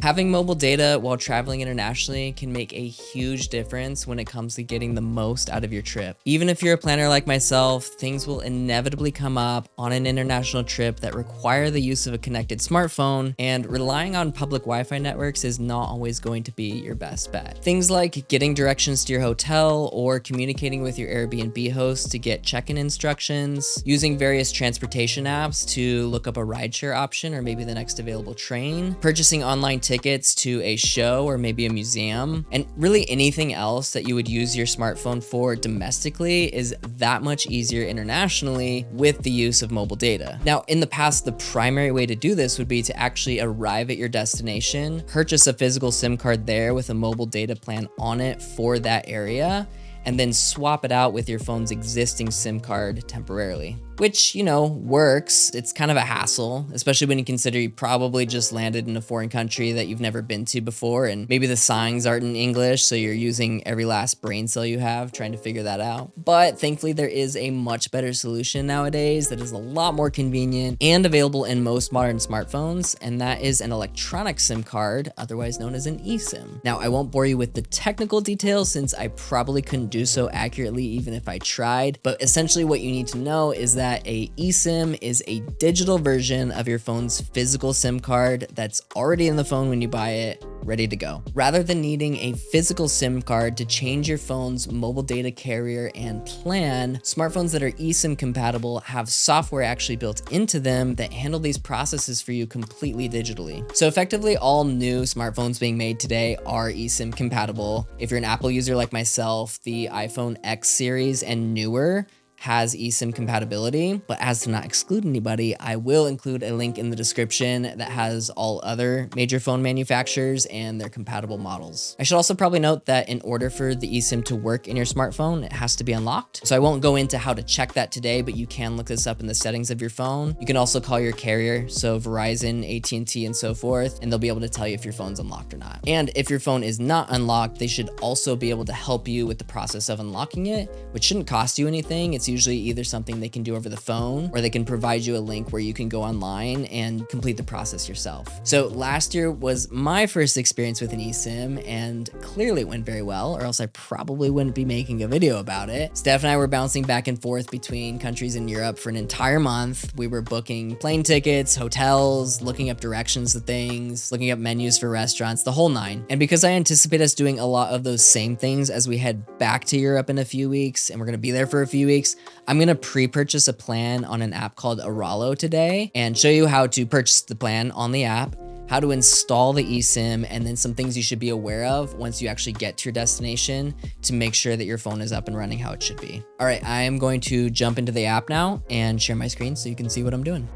Having mobile data while traveling internationally can make a huge difference when it comes to getting the most out of your trip. Even if you're a planner like myself, things will inevitably come up on an international trip that require the use of a connected smartphone, and relying on public Wi-Fi networks is not always going to be your best bet. Things like getting directions to your hotel or communicating with your Airbnb host to get check-in instructions, using various transportation apps to look up a rideshare option or maybe the next available train, purchasing online tickets to a show or maybe a museum, and really anything else that you would use your smartphone for domestically is that much easier internationally with the use of mobile data. Now, in the past, the primary way to do this would be to actually arrive at your destination, purchase a physical SIM card there with a mobile data plan on it for that area, and then swap it out with your phone's existing SIM card temporarily. Which, works. It's kind of a hassle, especially when you consider you probably just landed in a foreign country that you've never been to before, and maybe the signs aren't in English, so you're using every last brain cell you have trying to figure that out. But thankfully, there is a much better solution nowadays that is a lot more convenient and available in most modern smartphones, and that is an electronic SIM card, otherwise known as an eSIM. Now, I won't bore you with the technical details since I probably couldn't do so accurately even if I tried, but essentially what you need to know is that a eSIM is a digital version of your phone's physical SIM card that's already in the phone when you buy it, ready to go. Rather than needing a physical SIM card to change your phone's mobile data carrier and plan, smartphones that are eSIM compatible have software actually built into them that handle these processes for you completely digitally. So effectively, all new smartphones being made today are eSIM compatible. If you're an Apple user like myself, the iPhone X series and newer has eSIM compatibility, but as to not exclude anybody, I will include a link in the description that has all other major phone manufacturers and their compatible models. I should also probably note that in order for the eSIM to work in your smartphone, it has to be unlocked. So I won't go into how to check that today, but you can look this up in the settings of your phone. You can also call your carrier, so Verizon, AT&T, and so forth, and they'll be able to tell you if your phone's unlocked or not. And if your phone is not unlocked, they should also be able to help you with the process of unlocking it, which shouldn't cost you anything. It's usually either something they can do over the phone or they can provide you a link where you can go online and complete the process yourself. So last year was my first experience with an eSIM and clearly it went very well, or else I probably wouldn't be making a video about it. Steph and I were bouncing back and forth between countries in Europe for an entire month. We were booking plane tickets, hotels, looking up directions to things, looking up menus for restaurants, the whole nine. And because I anticipate us doing a lot of those same things as we head back to Europe in a few weeks, and we're gonna be there for a few weeks, I'm gonna pre-purchase a plan on an app called Airalo today and show you how to purchase the plan on the app, how to install the eSIM, and then some things you should be aware of once you actually get to your destination to make sure that your phone is up and running how it should be. All right, I am going to jump into the app now and share my screen so you can see what I'm doing.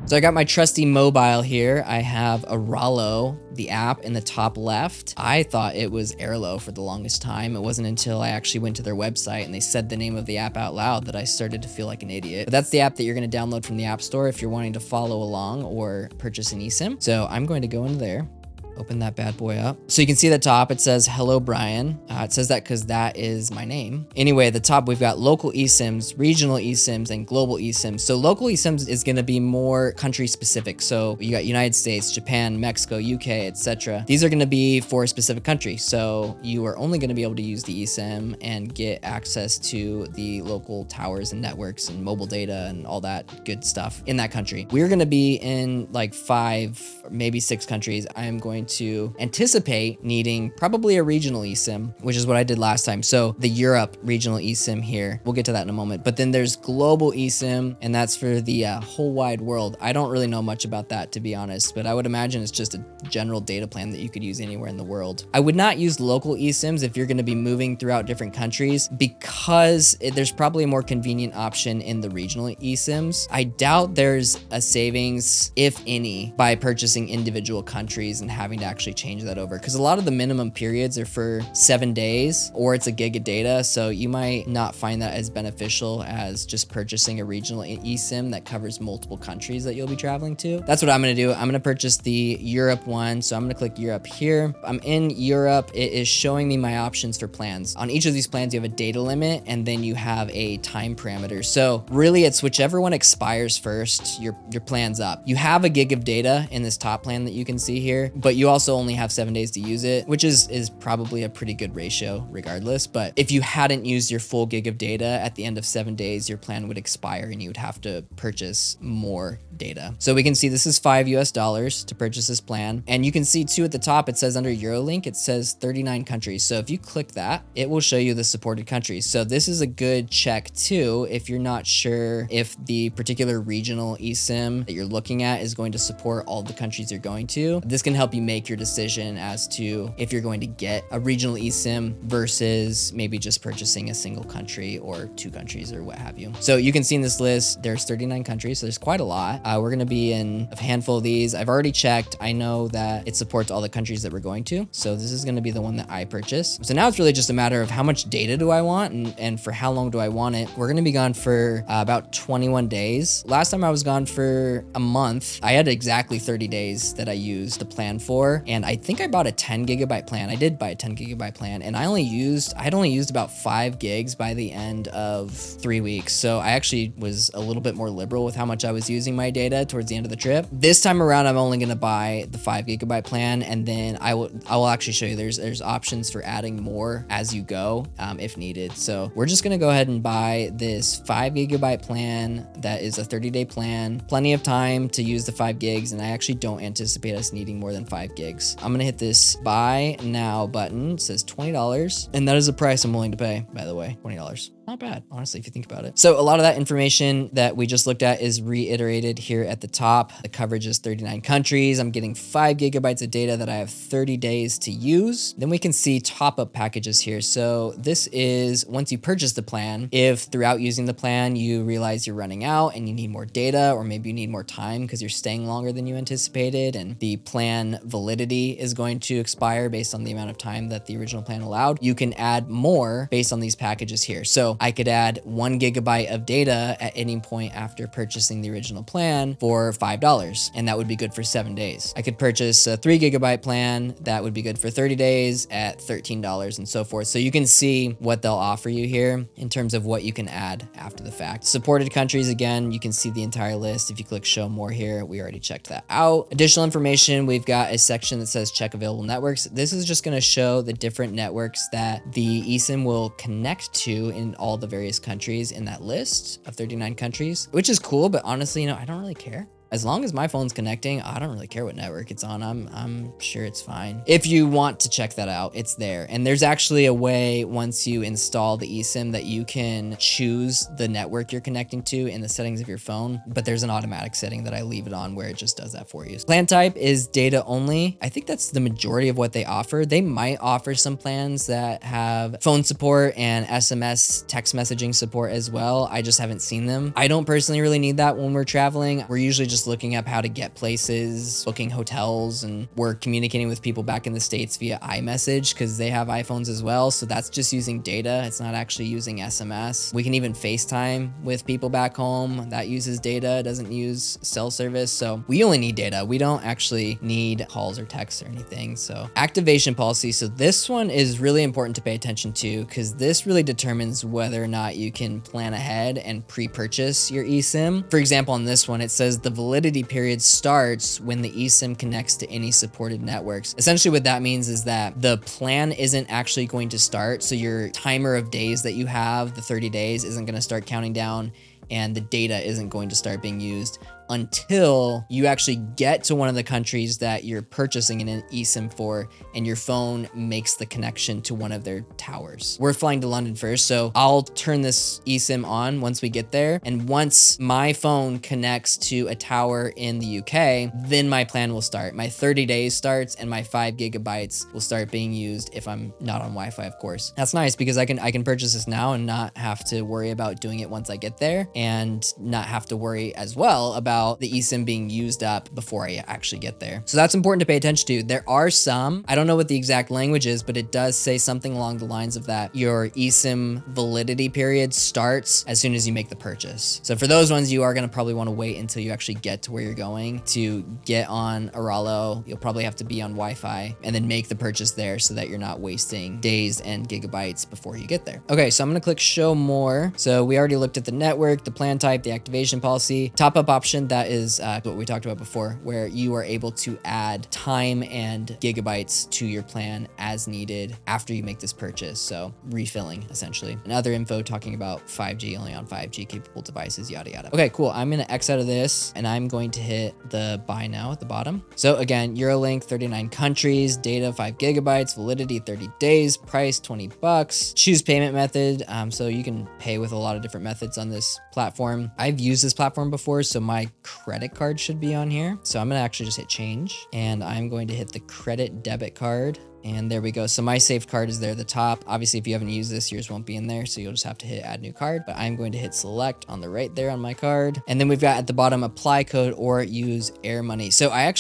So I got my trusty mobile here. I have Airalo, the app in the top left. I thought it was Airalo for the longest time. It wasn't until I actually went to their website and they said the name of the app out loud that I started to feel like an idiot. But that's the app that you're gonna download from the App Store if you're wanting to follow along or purchase an eSIM. So I'm going to go into there. Open that bad boy up. So you can see at the top, it says, hello, Brian. It says that because that is my name. Anyway, at the top, we've got local eSIMs, regional eSIMs, and global eSIMs. So local eSIMs is going to be more country specific. So you got United States, Japan, Mexico, UK, etc. These are going to be for a specific country. So you are only going to be able to use the eSIM and get access to the local towers and networks and mobile data and all that good stuff in that country. We're going to be in like 5, maybe 6 countries. I am going to anticipate needing probably a regional eSIM, which is what I did last time. So the Europe regional eSIM here, we'll get to that in a moment. But then there's global eSIM, and that's for the whole wide world. I don't really know much about that, to be honest, but I would imagine it's just a general data plan that you could use anywhere in the world. I would not use local eSIMs if you're going to be moving throughout different countries because there's probably a more convenient option in the regional eSIMs. I doubt there's a savings, if any, by purchasing individual countries and having having to actually change that over, because a lot of the minimum periods are for 7 days or it's a gig of data. So you might not find that as beneficial as just purchasing a regional eSIM that covers multiple countries that you'll be traveling to. That's what I'm going to do. I'm going to purchase the Europe one. So I'm going to click Europe here. I'm in Europe. It is showing me my options for plans. On each of these plans, you have a data limit and then you have a time parameter. So really it's whichever one expires first, your plan's up. You have a gig of data in this top plan that you can see here, but you also only have 7 days to use it, which is probably a pretty good ratio regardless. But if you hadn't used your full gig of data at the end of 7 days, your plan would expire and you would have to purchase more data. So we can see this is $5 to purchase this plan. And you can see too at the top, it says under Eurolink, it says 39 countries. So if you click that, it will show you the supported countries. So this is a good check too if you're not sure if the particular regional eSIM that you're looking at is going to support all the countries you're going to. This can help you make your decision as to if you're going to get a regional eSIM versus maybe just purchasing a single country or 2 countries or what have you. So you can see in this list, there's 39 countries. So there's quite a lot. We're going to be in a handful of these. I've already checked. I know that it supports all the countries that we're going to. So this is going to be the one that I purchase. So now it's really just a matter of how much data do I want and for how long do I want it. We're going to be gone for about 21 days. Last time I was gone for a month. I had exactly 30 days that I used the plan for. And I think I bought a 10 gigabyte plan. I did buy a 10 gigabyte plan and I had only used about 5 gigs by the end of 3 weeks. So I actually was a little bit more liberal with how much I was using my data towards the end of the trip. This time around, I'm only going to buy the 5 gigabyte plan, and then I will actually show you there's options for adding more as you go if needed. So we're just going to go ahead and buy this 5 gigabyte plan that is a 30-day plan. Plenty of time to use the 5 gigs, and I actually don't anticipate us needing more than 5 gigs. I'm going to hit this buy now button. It says $20, and that is the price I'm willing to pay, by the way, $20. Not bad, honestly, if you think about it. So a lot of that information that we just looked at is reiterated here at the top. The coverage is 39 countries. I'm getting 5 gigabytes of data that I have 30 days to use. Then we can see top-up packages here. So this is once you purchase the plan, if throughout using the plan, you realize you're running out and you need more data, or maybe you need more time because you're staying longer than you anticipated and the plan validity is going to expire based on the amount of time that the original plan allowed, you can add more based on these packages here. So I could add 1 gigabyte of data at any point after purchasing the original plan for $5, and that would be good for 7 days. I could purchase a 3 gigabyte plan that would be good for 30 days at $13 and so forth. So you can see what they'll offer you here in terms of what you can add after the fact. Supported countries, again, you can see the entire list. If you click show more here, we already checked that out. Additional information, we've got a section that says check available networks. This is just going to show the different networks that the eSIM will connect to in all the various countries in that list of 39 countries, which is cool, but honestly, I don't really care. As long as my phone's connecting, I don't really care what network it's on. I'm sure it's fine. If you want to check that out, it's there. And there's actually a way once you install the eSIM that you can choose the network you're connecting to in the settings of your phone, but there's an automatic setting that I leave it on where it just does that for you. Plan type is data only. I think that's the majority of what they offer. They might offer some plans that have phone support and SMS text messaging support as well. I just haven't seen them. I don't personally really need that when we're traveling. We're usually just looking up how to get places, booking hotels, and we're communicating with people back in the States via iMessage because they have iPhones as well. So that's just using data. It's not actually using SMS. We can even FaceTime with people back home. That uses data, doesn't use cell service. So we only need data. We don't actually need calls or texts or anything. So activation policy. So this one is really important to pay attention to because this really determines whether or not you can plan ahead and pre-purchase your eSIM. For example, on this one, it says the validity period starts when the eSIM connects to any supported networks. Essentially what that means is that the plan isn't actually going to start. So your timer of days that you have, the 30 days, isn't going to start counting down and the data isn't going to start being used until you actually get to one of the countries that you're purchasing an eSIM for and your phone makes the connection to one of their towers. We're flying to London first, so I'll turn this eSIM on once we get there. And once my phone connects to a tower in the UK, then my plan will start. My 30 days starts and my 5 gigabytes will start being used if I'm not on Wi-Fi, of course. That's nice because I can purchase this now and not have to worry about doing it once I get there and not have to worry as well about about the eSIM being used up before I actually get there. So that's important to pay attention to. There are some, I don't know what the exact language is, but it does say something along the lines of that your eSIM validity period starts as soon as you make the purchase. So for those ones, you are going to probably want to wait until you actually get to where you're going to get on Airalo. You'll probably have to be on Wi-Fi and then make the purchase there so that you're not wasting days and gigabytes before you get there. Okay, so I'm going to click show more. So we already looked at the network, the plan type, the activation policy, top up option. That is what we talked about before, where you are able to add time and gigabytes to your plan as needed after you make this purchase. So refilling essentially. And other info talking about 5G, only on 5G capable devices, yada, yada. Okay, cool. I'm going to X out of this and I'm going to hit the buy now at the bottom. So again, Eurolink, 39 countries, data 5 gigabytes, validity 30 days, price $20. Choose payment method. So you can pay with a lot of different methods on this platform. I've used this platform before, so my credit card should be on here. So I'm going to actually just hit change and I'm going to hit the credit debit card. And there we go. So my saved card is there at the top. Obviously, if you haven't used this, yours won't be in there. So you'll just have to hit add new card. But I'm going to hit select on the right there on my card. And then we've got at the bottom, apply code or use Air Money. So I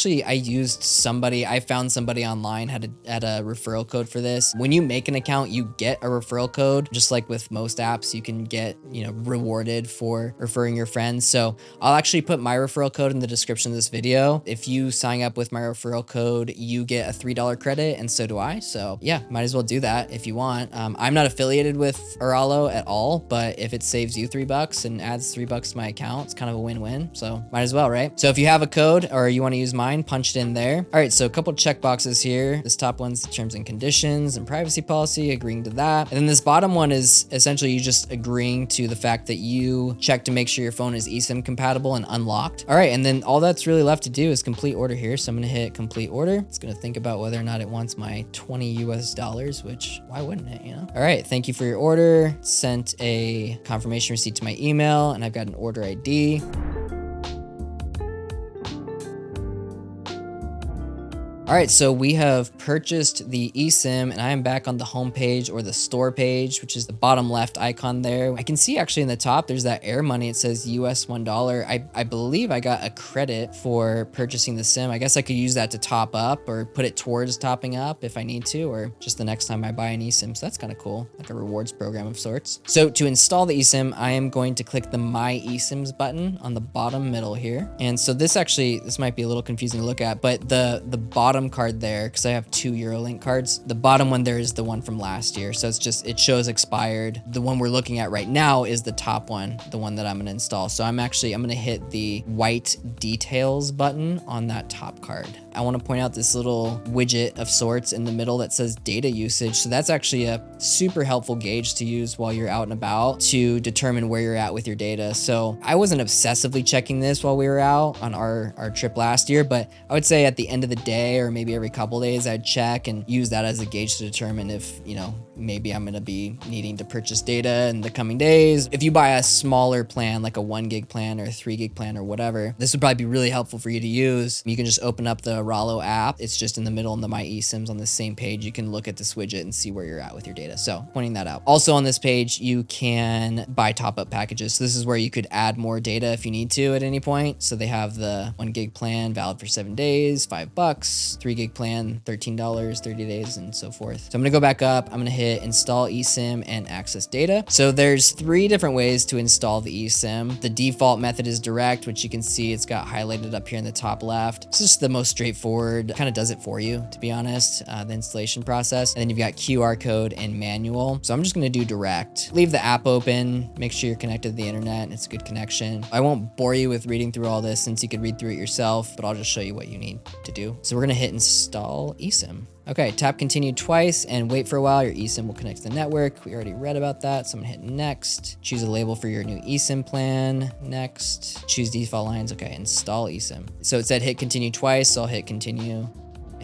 found somebody online had a referral code for this. When you make an account, you get a referral code. Just like with most apps, you can get, rewarded for referring your friends. So I'll actually put my referral code in the description of this video. If you sign up with my referral code, you get a $3 credit, and so do I. So yeah, might as well do that if you want. I'm not affiliated with Airalo at all, but if it saves you $3 and adds $3 to my account, it's kind of a win-win. So might as well, right? So if you have a code or you want to use mine, punch it in there. All right, so a couple check boxes here. This top one's the terms and conditions and privacy policy, agreeing to that. And then this bottom one is essentially you just agreeing to the fact that you check to make sure your phone is eSIM compatible and unlocked. All right, and then all that's really left to do is complete order here. So I'm gonna hit complete order. It's gonna think about whether or not it wants my $20 US, which why wouldn't it, All right, thank you for your order. Sent a confirmation receipt to my email and I've got an order ID. All right, so we have purchased the eSIM and I am back on the home page or the store page, which is the bottom left icon there. I can see actually in the top, there's that Air Money. It says US $1. I believe I got a credit for purchasing the SIM. I guess I could use that to top up or put it towards topping up if I need to, or just the next time I buy an eSIM. So that's kind of cool, like a rewards program of sorts. So to install the eSIM, I am going to click the My eSIMs button on the bottom middle here. And so this might be a little confusing to look at, but the bottom card there, because I have 2 Eurolink cards, the bottom one there is the one from last year, so it shows expired. The one we're looking at right now is the top one, the one that I'm going to install. So I'm going to hit the white details button on that top card. I want to point out this little widget of sorts in the middle that says data usage. So that's actually a super helpful gauge to use while you're out and about to determine where you're at with your data. So I wasn't obsessively checking this while we were out on our trip last year, but I would say at the end of the day or maybe every couple days I'd check and use that as a gauge to determine if, maybe I'm going to be needing to purchase data in the coming days. If you buy a smaller plan, like a 1 gig plan or a 3 gig plan or whatever, this would probably be really helpful for you to use. You can just open up the Airalo app. It's just in the middle in the My eSIMs on the same page. You can look at this widget and see where you're at with your data. So pointing that out. Also on this page, you can buy top-up packages. So this is where you could add more data if you need to at any point. So they have the 1 gig plan valid for 7 days, $5, 3 gig plan, $13, 30 days, and so forth. So I'm going to go back up. I'm going to hit install eSIM and access data. So there's 3 different ways to install the eSIM. The default method is direct, which you can see it's got highlighted up here in the top left. It's just the most straightforward, kind of does it for you, to be honest, the installation process. And then you've got QR code and manual. So I'm just going to do direct. Leave the app open, make sure you're connected to the internet and it's a good connection. I won't bore you with reading through all this since you could read through it yourself, but I'll just show you what you need to do. So we're going to hit install eSIM. Okay, tap continue twice and wait for a while. Your eSIM will connect to the network. We already read about that, so I'm gonna hit next. Choose a label for your new eSIM plan. Next. Choose default lines. Okay, install eSIM. So it said hit continue twice, so I'll hit continue.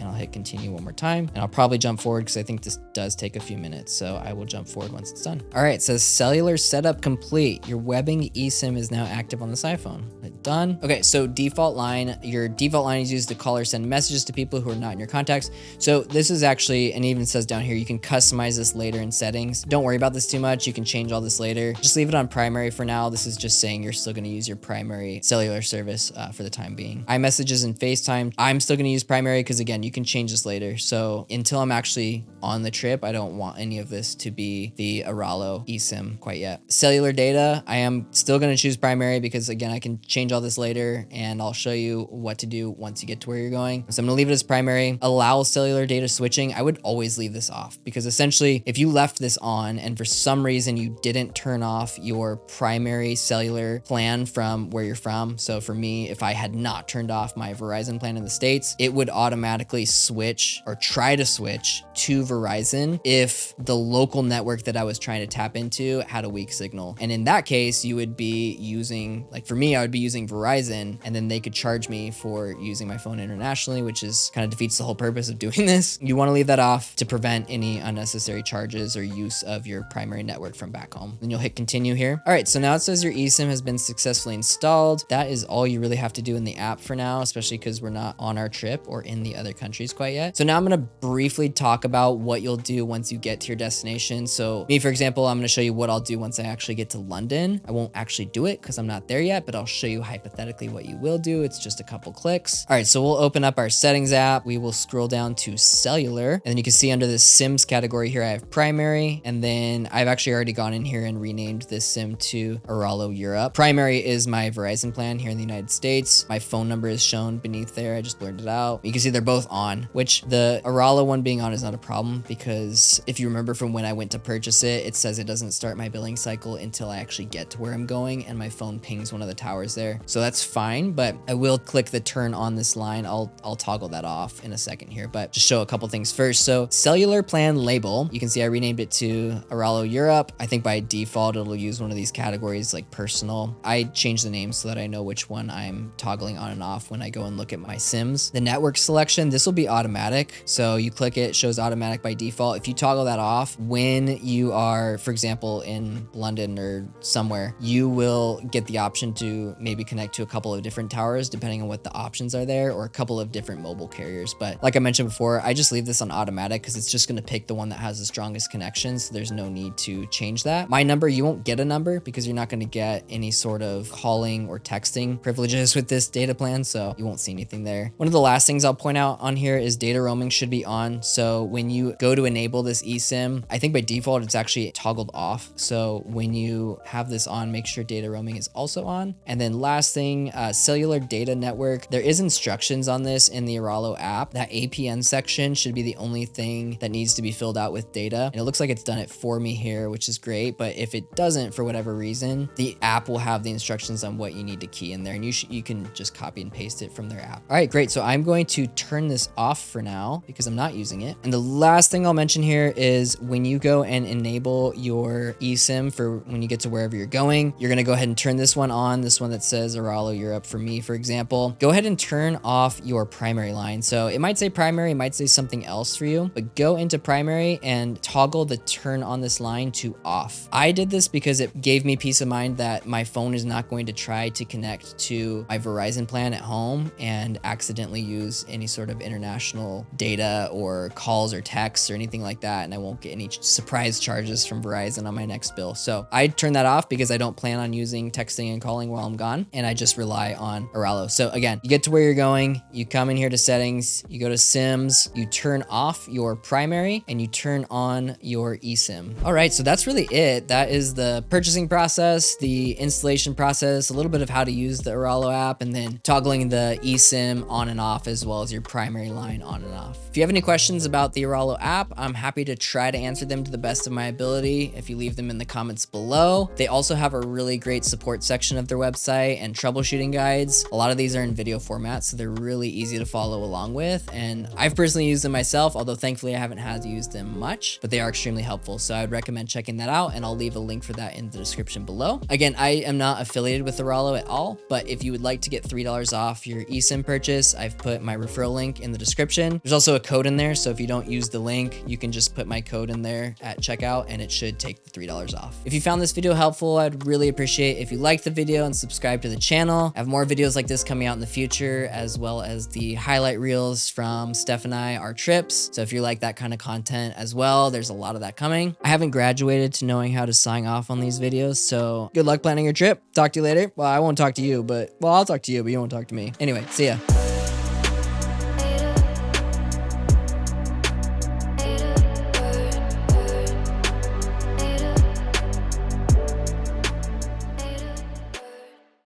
and I'll hit continue one more time, and I'll probably jump forward because I think this does take a few minutes. So I will jump forward once it's done. All right, it says cellular setup complete. Your webbing eSIM is now active on this iPhone. Hit done. Okay, so default line, your default line is used to call or send messages to people who are not in your contacts. So this is actually, and it even says down here, you can customize this later in settings. Don't worry about this too much. You can change all this later. Just leave it on primary for now. This is just saying you're still going to use your primary cellular service for the time being. iMessages and FaceTime, I'm still going to use primary because again, you can change this later. So until I'm actually on the trip, I don't want any of this to be the Airalo eSIM quite yet. Cellular data, I am still going to choose primary because again, I can change all this later and I'll show you what to do once you get to where you're going. So I'm going to leave it as primary. Allow cellular data switching. I would always leave this off because essentially if you left this on and for some reason you didn't turn off your primary cellular plan from where you're from. So for me, if I had not turned off my Verizon plan in the States, it would automatically switch or try to switch to Verizon if the local network that I was trying to tap into had a weak signal. And in that case, you would be using, like for me, I would be using Verizon and then they could charge me for using my phone internationally, which is kind of defeats the whole purpose of doing this. You want to leave that off to prevent any unnecessary charges or use of your primary network from back home. Then you'll hit continue here. All right, so now it says your eSIM has been successfully installed. That is all you really have to do in the app for now, especially because we're not on our trip or in the other countries quite yet. So now I'm going to briefly talk about what you'll do once you get to your destination. So me, for example, I'm going to show you what I'll do once I actually get to London. I won't actually do it because I'm not there yet, but I'll show you hypothetically what you will do. It's just a couple clicks. All right, so we'll open up our settings app. We will scroll down to cellular, and then you can see under the SIMs category here, I have primary, and then I've actually already gone in here and renamed this SIM to Airalo Europe. Primary is my Verizon plan here in the United States. My phone number is shown beneath there. I just blurred it out. You can see they're both on, which the Airalo one being on is not a problem because if you remember from when I went to purchase it, it says it doesn't start my billing cycle until I actually get to where I'm going and my phone pings one of the towers there. So that's fine, but I will click the turn on this line. I'll toggle that off in a second here, but just show a couple things first. So cellular plan label, you can see I renamed it to Airalo Europe. I think by default, it'll use one of these categories like personal. I changed the name so that I know which one I'm toggling on and off when I go and look at my SIMs. The network selection, this will be automatic. So you click it shows automatic by default. If you toggle that off, when you are, for example, in London or somewhere, you will get the option to maybe connect to a couple of different towers depending on what the options are there, or a couple of different mobile carriers. But like I mentioned before, I just leave this on automatic because it's just going to pick the one that has the strongest connection. So there's no need to change that. My number, you won't get a number because you're not going to get any sort of calling or texting privileges with this data plan. So you won't see anything there. One of the last things I'll point out on here is data roaming should be on. So when you go to enable this eSIM, I think by default, it's actually toggled off. So when you have this on, make sure data roaming is also on. And then last thing, cellular data network. There is instructions on this in the Airalo app. That APN section should be the only thing that needs to be filled out with data. And it looks like it's done it for me here, which is great. But if it doesn't, for whatever reason, the app will have the instructions on what you need to key in there. And you can just copy and paste it from their app. All right, great. So I'm going to turn this off for now because I'm not using it. And the last thing I'll mention here is when you go and enable your eSIM for when you get to wherever you're going, you're going to go ahead and turn this one on, this one that says Airalo Europe for me, for example. Go ahead and turn off your primary line. So it might say primary, it might say something else for you, but go into primary and toggle the turn on this line to off. I did this because it gave me peace of mind that my phone is not going to try to connect to my Verizon plan at home and accidentally use any sort of international data or calls or texts or anything like that. And I won't get any surprise charges from Verizon on my next bill. So I turned that off because I don't plan on using texting and calling while I'm gone. And I just rely on Airalo. So again, you get to where you're going, you come in here to settings, you go to SIMs, you turn off your primary and you turn on your eSIM. All right, so that's really it. That is the purchasing process, the installation process, a little bit of how to use the Airalo app, and then toggling the eSIM on and off as well as your primary line on and off. If you have any questions about the Airalo app, I'm happy to try to answer them to the best of my ability if you leave them in the comments below. They also have a really great support section of their website and troubleshooting guides. A lot of these are in video format, so they're really easy to follow along with. And I've personally used them myself, although thankfully I haven't had to use them much, but they are extremely helpful. So I would recommend checking that out, and I'll leave a link for that in the description below. Again, I am not affiliated with Airalo at all, but if you would like to get $3 off your eSIM purchase, I've put my referral link in in the description. There's also a code in there, so if you don't use the link, you can just put my code in there at checkout and it should take the $3 off. If you found this video helpful, I'd really appreciate if you liked the video and subscribe to the channel. I have more videos like this coming out in the future, as well as the highlight reels from Steph and I, our trips. So if you like that kind of content as well, there's a lot of that coming. I haven't graduated to knowing how to sign off on these videos, so good luck planning your trip. Talk to you later. Well, I won't talk to you, but, well, I'll talk to you, but you won't talk to me. Anyway, see ya.